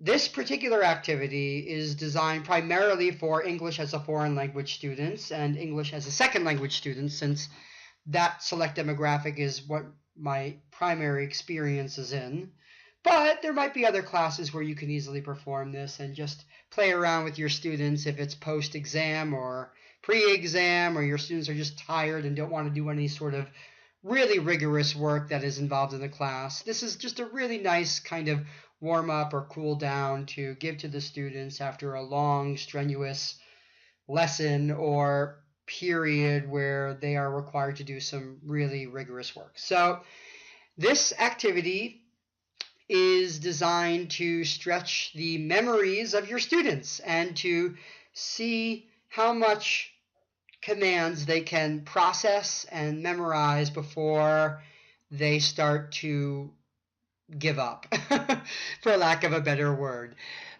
This particular activity is designed primarily for English as a foreign language students and English as a second language students, since that select demographic is what my primary experience is in. But there might be other classes where you can easily perform this and just play around with your students if it's post-exam or pre-exam, or your students are just tired and don't want to do any sort of really rigorous work that is involved in the class. This is just a really nice kind of warm up or cool down to give to the students after a long, strenuous lesson or period where they are required to do some really rigorous work. So this activity is designed to stretch the memories of your students and to see how much commands they can process and memorize before they start to give up, for lack of a better word.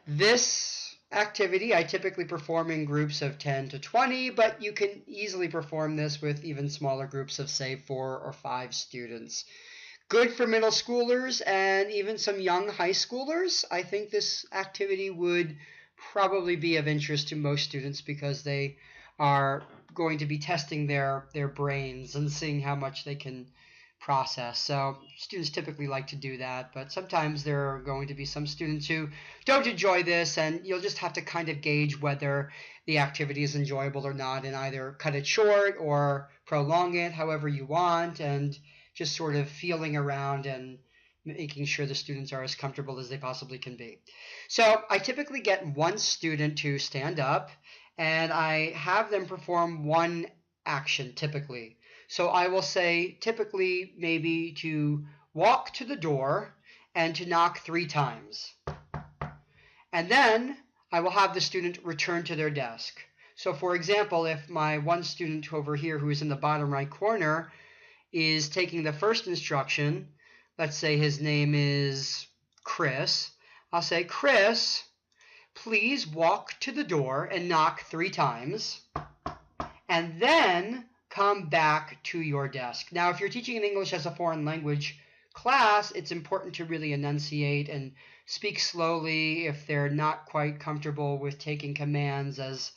This activity I typically perform in groups of 10 to 20, but you can easily perform this with even smaller groups of, say, 4 or 5 students. Good for middle schoolers and even some young high schoolers. I think this activity would probably be of interest to most students because they are going to be testing their brains and seeing how much they can process. So students typically like to do that, but sometimes there are going to be some students who don't enjoy this, and you'll just have to kind of gauge whether the activity is enjoyable or not and either cut it short or prolong it however you want, and just sort of feeling around and making sure the students are as comfortable as they possibly can be. So I typically get one student to stand up and I have them perform one action typically. So I will say typically maybe to walk to the door and to knock 3 times. And then I will have the student return to their desk. So for example, if my one student over here who is in the bottom right corner is taking the first instruction, let's say his name is Chris, I'll say, Chris, please walk to the door and knock 3 times, and then come back to your desk. Now, if you're teaching an English as a foreign language class, it's important to really enunciate and speak slowly if they're not quite comfortable with taking commands as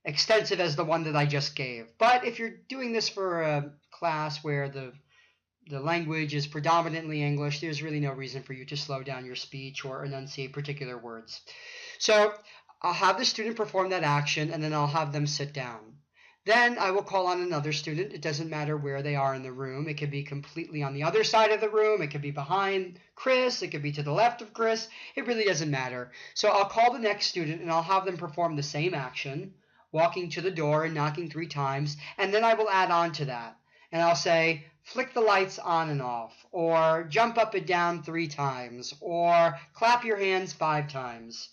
extensive as the one that I just gave. But if you're doing this for a class where the language is predominantly English, there's really no reason for you to slow down your speech or enunciate particular words. So I'll have the student perform that action, and then I'll have them sit down. Then I will call on another student. It doesn't matter where they are in the room. It could be completely on the other side of the room. It could be behind Chris. It could be to the left of Chris. It really doesn't matter. So I'll call the next student, and I'll have them perform the same action, walking to the door and knocking 3 times, and then I will add on to that. And I'll say, flick the lights on and off, or jump up and down 3 times, or clap your hands 5 times.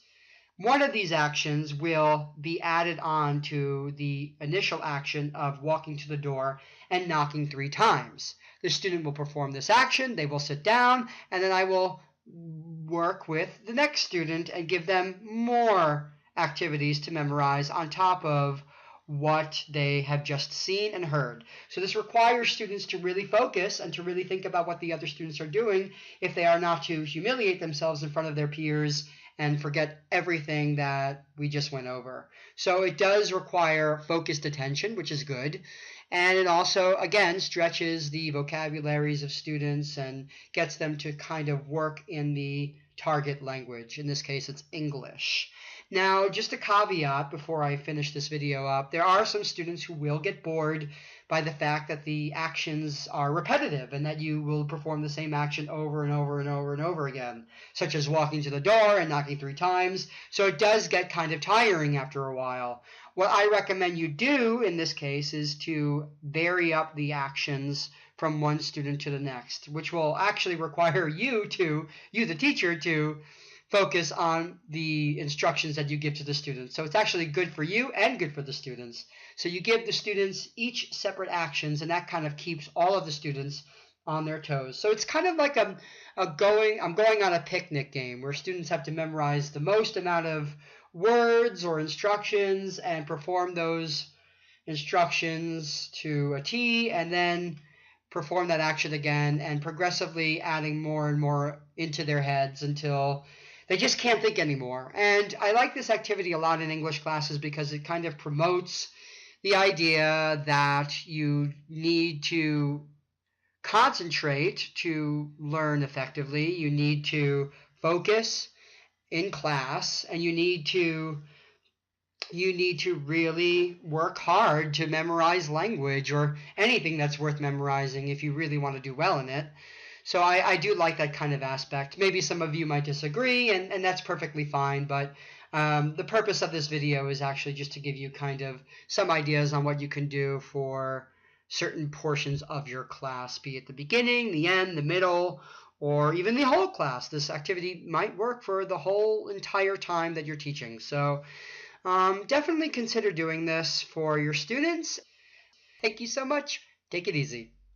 One of these actions will be added on to the initial action of walking to the door and knocking 3 times. The student will perform this action, they will sit down, and then I will work with the next student and give them more activities to memorize on top of what they have just seen and heard. So this requires students to really focus and to really think about what the other students are doing if they are not to humiliate themselves in front of their peers and forget everything that we just went over. So it does require focused attention, which is good. And it also, again, stretches the vocabularies of students and gets them to kind of work in the target language. In this case, it's English. Now, just a caveat before I finish this video up, there are some students who will get bored by the fact that the actions are repetitive and that you will perform the same action over and over and over and over again, such as walking to the door and knocking 3 times. So it does get kind of tiring after a while. What I recommend you do in this case is to vary up the actions from one student to the next, which will actually require you, the teacher, to focus on the instructions that you give to the students. So it's actually good for you and good for the students. So you give the students each separate actions, and that kind of keeps all of the students on their toes. So it's kind of like I'm going on a picnic game where students have to memorize the most amount of words or instructions and perform those instructions to a T, and then perform that action again and progressively adding more and more into their heads until they just can't think anymore. And I like this activity a lot in English classes because it kind of promotes the idea that you need to concentrate to learn effectively. You need to focus in class, and you need to really work hard to memorize language or anything that's worth memorizing if you really want to do well in it. So I do like that kind of aspect. Maybe some of you might disagree, and that's perfectly fine, but the purpose of this video is actually just to give you kind of some ideas on what you can do for certain portions of your class, be it the beginning, the end, the middle, or even the whole class. This activity might work for the whole entire time that you're teaching. So definitely consider doing this for your students. Thank you so much. Take it easy.